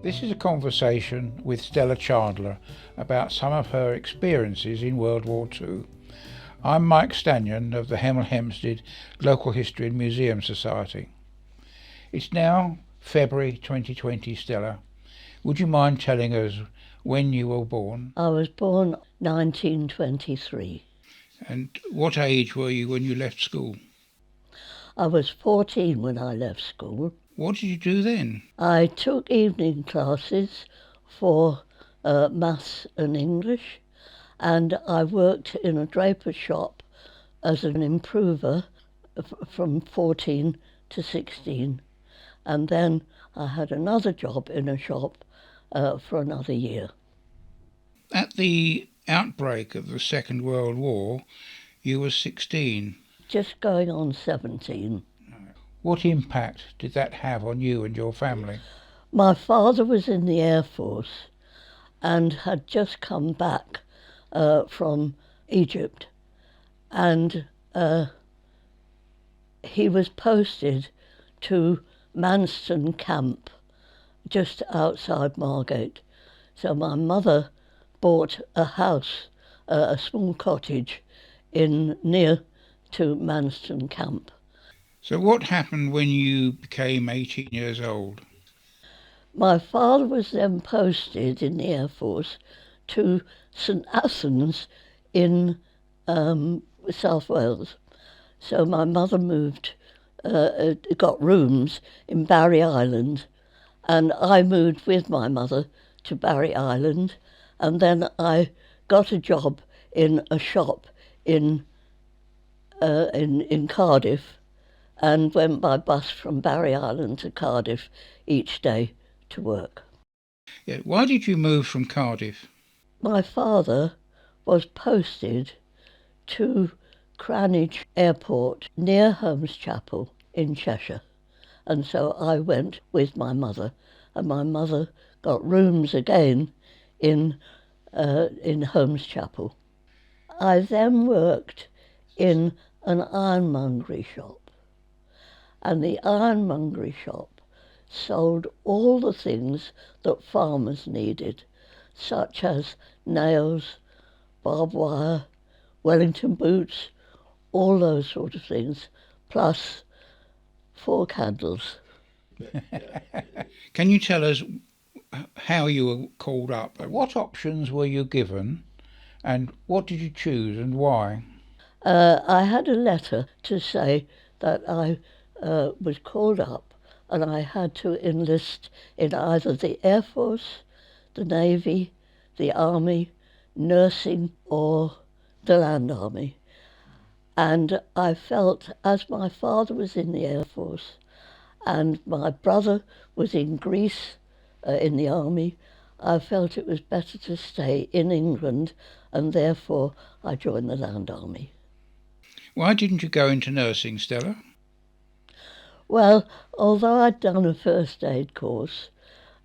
This is a conversation with Stella Chandler about some of her experiences in World War II. I'm Mike Stanyon of the Hemel Hempstead Local History and Museum Society. It's now February 2020, Stella. Would you mind telling us when you were born? I was born 1923. And what age were you when you left school? I was 14 when I left school. What did you do then? I took evening classes for maths and English, and I worked in a draper's shop as an improver from 14 to 16. And then I had another job in a shop for another year. At the outbreak of the Second World War, you were 16. Just going on 17. What impact did that have on you and your family? My father was in the Air Force and had just come back from Egypt, and he was posted to Manston Camp just outside Margate. So my mother bought a house, a small cottage near to Manston Camp. So what happened when you became 18 years old? My father was then posted in the Air Force to St Athens in South Wales. So my mother got rooms in Barry Island, and I moved with my mother to Barry Island, and then I got a job in a shop in Cardiff, and went by bus from Barry Island to Cardiff each day to work. Yeah. Why did you move from Cardiff? My father was posted to Cranage Airport near Holmes Chapel in Cheshire, and so I went with my mother, and my mother got rooms again in Holmes Chapel. I then worked in an ironmongery shop, and the ironmongery shop sold all the things that farmers needed, such as nails, barbed wire, Wellington boots, all those sort of things, plus 4 candles. Can you tell us how you were called up? What options were you given, and what did you choose and why? I had a letter to say that I was called up and I had to enlist in either the Air Force, the Navy, the Army, nursing, or the Land Army. And I felt, as my father was in the Air Force and my brother was in Greece in the Army, I felt it was better to stay in England, and therefore I joined the Land Army. Why didn't you go into nursing, Stella? Well, although I'd done a first aid course,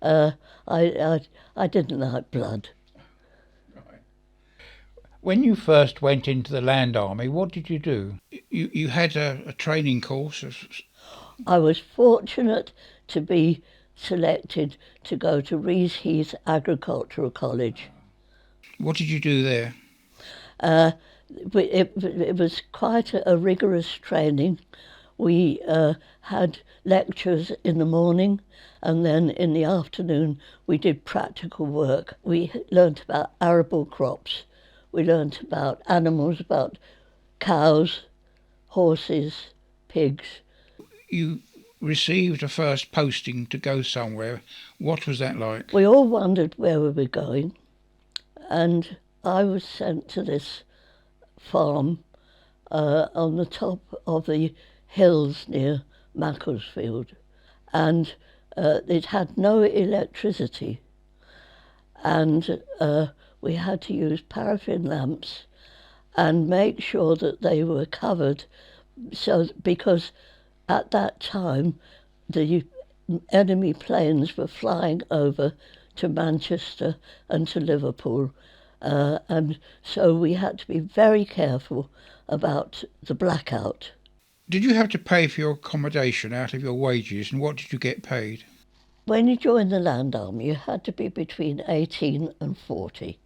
I didn't like blood. Right. When you first went into the Land Army, what did you do? You had a training course? I was fortunate to be selected to go to Rees Heath Agricultural College. What did you do there? It was quite a rigorous training. We had lectures in the morning, and then in the afternoon we did practical work. We learnt about arable crops. We learnt about animals, about cows, horses, pigs. You received a first posting to go somewhere. What was that like? We all wondered where we were going, and I was sent to this farm on the top of the hills near Macclesfield, and it had no electricity, and we had to use paraffin lamps and make sure that they were covered, because at that time the enemy planes were flying over to Manchester and to Liverpool, and so we had to be very careful about the blackout. Did you have to pay for your accommodation out of your wages, and what did you get paid? When you joined the Land Army, you had to be between 18 and 40,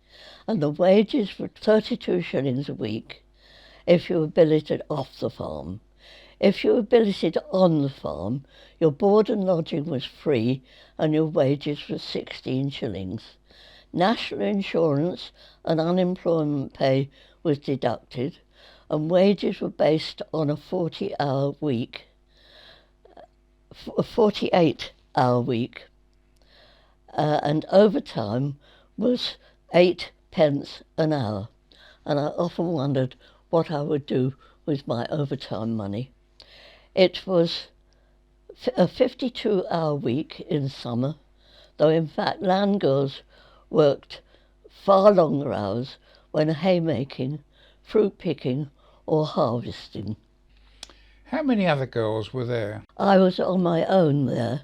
and the wages were 32 shillings a week if you were billeted off the farm. If you were billeted on the farm, your board and lodging was free and your wages were 16 shillings. National insurance and unemployment pay was deducted, and wages were based on a 48-hour week, and overtime was 8p an hour. And I often wondered what I would do with my overtime money. It was a 52-hour week in summer, though in fact land girls worked far longer hours when haymaking, fruit picking or harvesting. How many other girls were there? I was on my own there,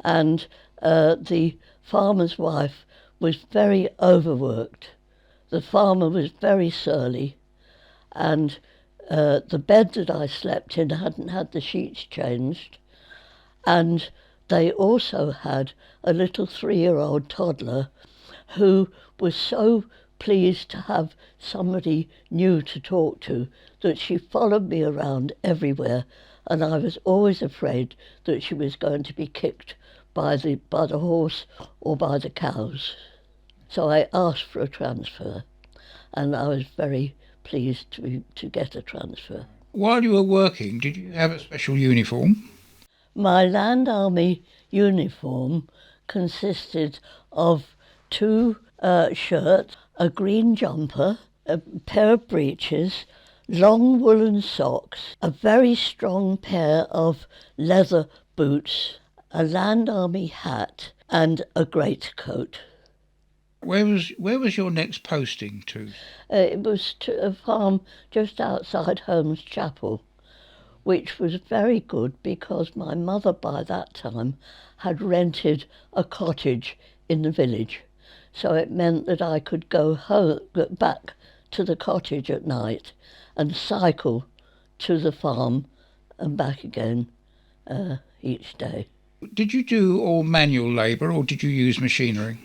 and the farmer's wife was very overworked. The farmer was very surly, and the bed that I slept in hadn't had the sheets changed, and they also had a little 3-year-old toddler who was so pleased to have somebody new to talk to that she followed me around everywhere, and I was always afraid that she was going to be kicked by the horse or by the cows. So I asked for a transfer, and I was very pleased to get a transfer. While you were working, did you have a special uniform? My Land Army uniform consisted of 2 shirts, a green jumper, a pair of breeches, long woolen socks, a very strong pair of leather boots, a Land Army hat, and a greatcoat. Where was your next posting to? It was to a farm just outside Holmes Chapel, which was very good because my mother by that time had rented a cottage in the village. So it meant that I could go back to the cottage at night and cycle to the farm and back again each day. Did you do all manual labour or did you use machinery?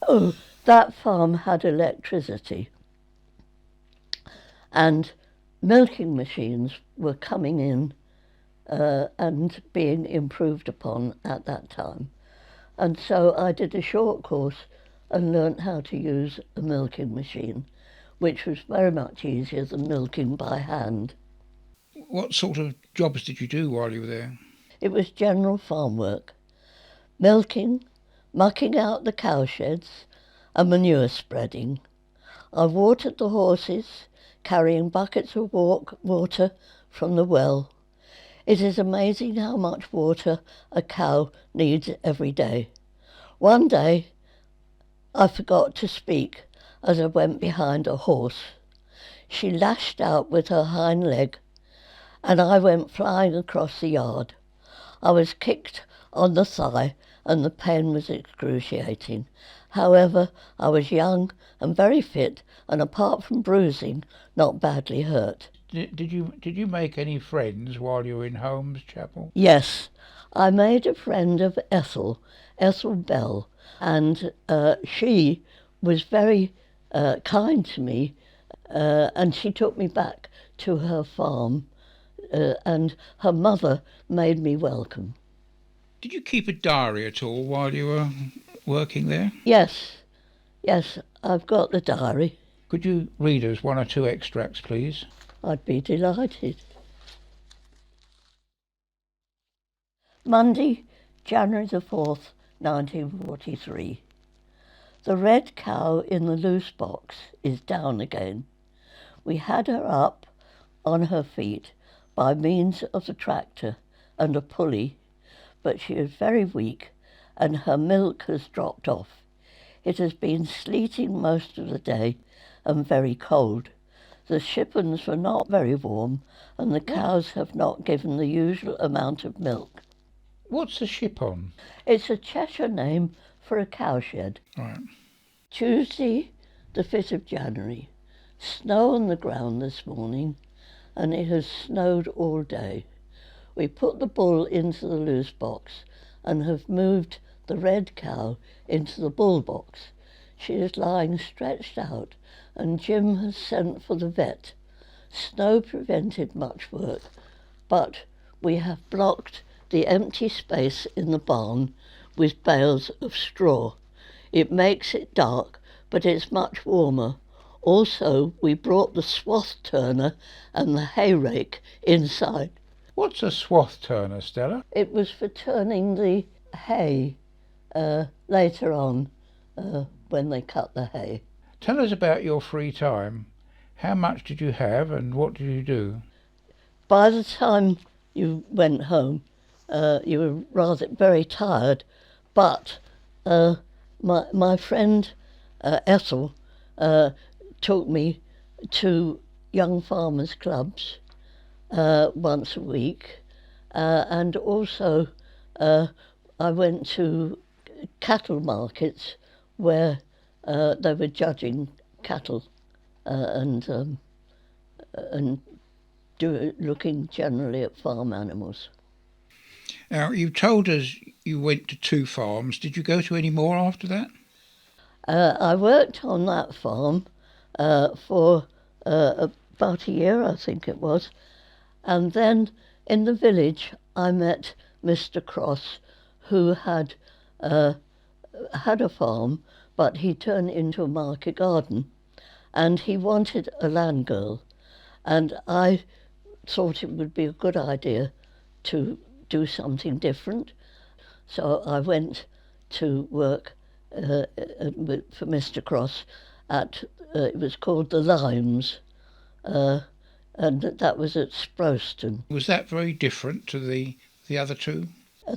Oh, that farm had electricity, and milking machines were coming in and being improved upon at that time. And so I did a short course and learnt how to use a milking machine, which was very much easier than milking by hand. What sort of jobs did you do while you were there? It was general farm work, milking, mucking out the cowsheds, and manure spreading. I watered the horses, carrying buckets of water from the well. It is amazing how much water a cow needs every day. One day, I forgot to speak as I went behind a horse. She lashed out with her hind leg, and I went flying across the yard. I was kicked on the thigh, and the pain was excruciating. However, I was young and very fit, and apart from bruising, not badly hurt. Did you make any friends while you were in Holmes Chapel? Yes, I made a friend of Ethel Bell, and she was very kind to me, and she took me back to her farm, and her mother made me welcome. Did you keep a diary at all while you were working there? Yes, I've got the diary. Could you read us 1 or 2 extracts, please? I'd be delighted. Monday, January the 4th, 1943. The red cow in the loose box is down again. We had her up on her feet by means of the tractor and a pulley, but she is very weak and her milk has dropped off. It has been sleeting most of the day and very cold. The shippons were not very warm and the cows have not given the usual amount of milk. What's a shippon? It's a Cheshire name for a cowshed. Right. Tuesday, the 5th of January. Snow on the ground this morning, and it has snowed all day. We put the bull into the loose box and have moved the red cow into the bull box. She is lying stretched out, and Jim has sent for the vet. Snow prevented much work, but we have blocked the empty space in the barn with bales of straw. It makes it dark, but it's much warmer. Also, we brought the swath turner and the hay rake inside. What's a swath turner, Stella? It was for turning the hay later on when they cut the hay. Tell us about your free time. How much did you have and what did you do? By the time you went home, you were rather very tired, but my friend Ethel took me to young farmers' clubs once a week, and also I went to cattle markets where they were judging cattle and looking generally at farm animals. Now, you told us you went to 2 farms. Did you go to any more after that? I worked on that farm for about a year, I think it was, and then in the village I met Mr. Cross, who had a farm, but he turned into a market garden, and he wanted a land girl, and I thought it would be a good idea to do something different. So I went to work for Mr. Cross at, it was called the Limes, and that was at Sproston. Was that very different to the other 2?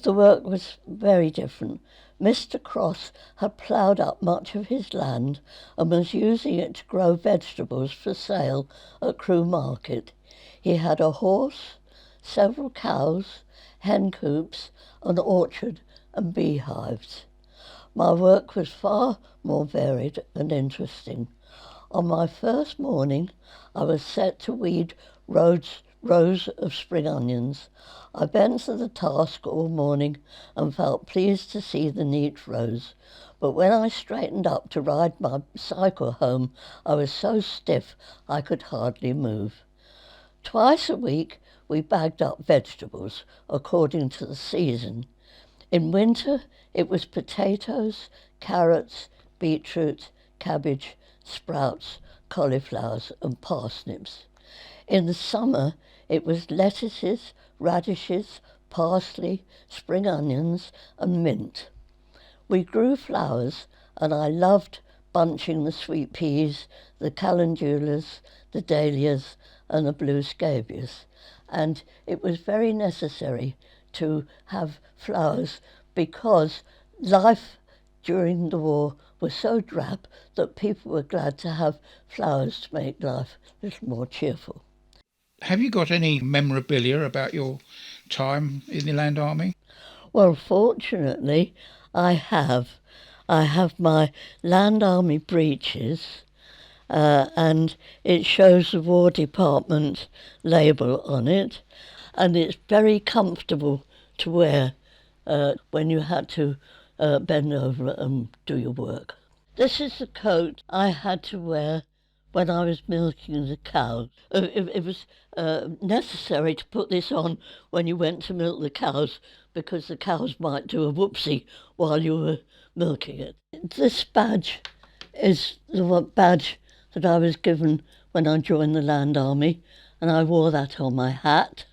The work was very different. Mr. Cross had ploughed up much of his land and was using it to grow vegetables for sale at Crewe Market. He had a horse, several cows, hen coops, an orchard and beehives. My work was far more varied and interesting. On my first morning, I was set to weed rows of spring onions. I bent to the task all morning and felt pleased to see the neat rows. But when I straightened up to ride my cycle home, I was so stiff I could hardly move. Twice a week we bagged up vegetables according to the season. In winter it was potatoes, carrots, beetroot, cabbage, sprouts, cauliflowers and parsnips. In the summer it was lettuces, radishes, parsley, spring onions and mint. We grew flowers, and I loved bunching the sweet peas, the calendulas, the dahlias and the blue scabious, and it was very necessary to have flowers because life during the war was so drab that people were glad to have flowers to make life a little more cheerful. Have you got any memorabilia about your time in the Land Army? Well, fortunately, I have. I have my Land Army breeches, and it shows the War Department label on it, and it's very comfortable to wear when you had to bend over and do your work. This is the coat I had to wear when I was milking the cows. It was necessary to put this on when you went to milk the cows because the cows might do a whoopsie while you were milking it. This badge is the badge that I was given when I joined the Land Army, and I wore that on my hat.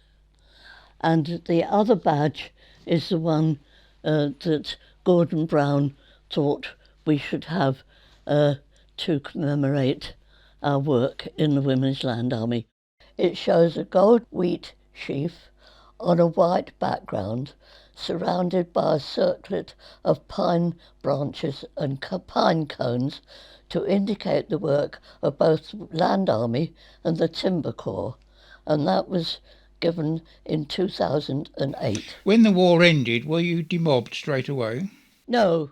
And the other badge is the one that Gordon Brown thought we should have to commemorate our work in the Women's Land Army. It shows a gold wheat sheaf on a white background surrounded by a circlet of pine branches and pine cones to indicate the work of both the Land Army and the Timber Corps, and that was given in 2008. When the war ended, were you demobbed straight away? No,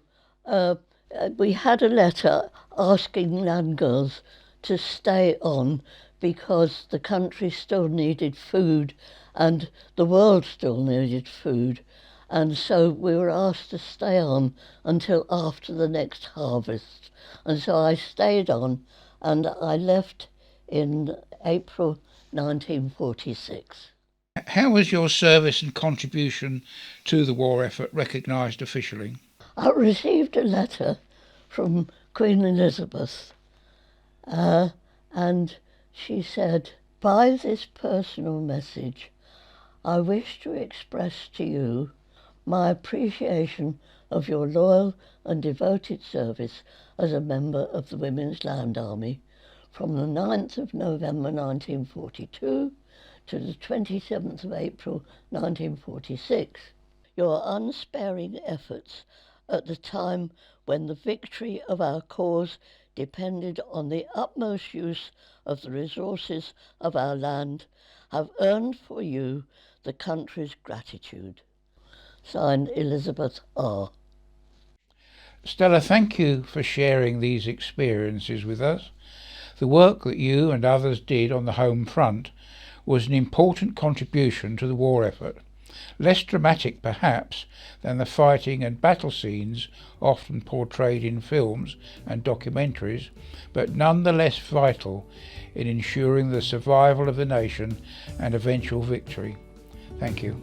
we had a letter asking land girls to stay on because the country still needed food and the world still needed food, And so we were asked to stay on until after the next harvest. And so I stayed on, and I left in April 1946. How was your service and contribution to the war effort recognised officially? I received a letter from Queen Elizabeth, and she said, "By this personal message, I wish to express to you my appreciation of your loyal and devoted service as a member of the Women's Land Army from the 9th of November 1942 to the 27th of April 1946. Your unsparing efforts at the time when the victory of our cause depended on the utmost use of the resources of our land have earned for you the country's gratitude." Signed, Elizabeth R. Stella, thank you for sharing these experiences with us. The work that you and others did on the home front was an important contribution to the war effort, less dramatic perhaps than the fighting and battle scenes often portrayed in films and documentaries, but nonetheless vital in ensuring the survival of the nation and eventual victory. Thank you.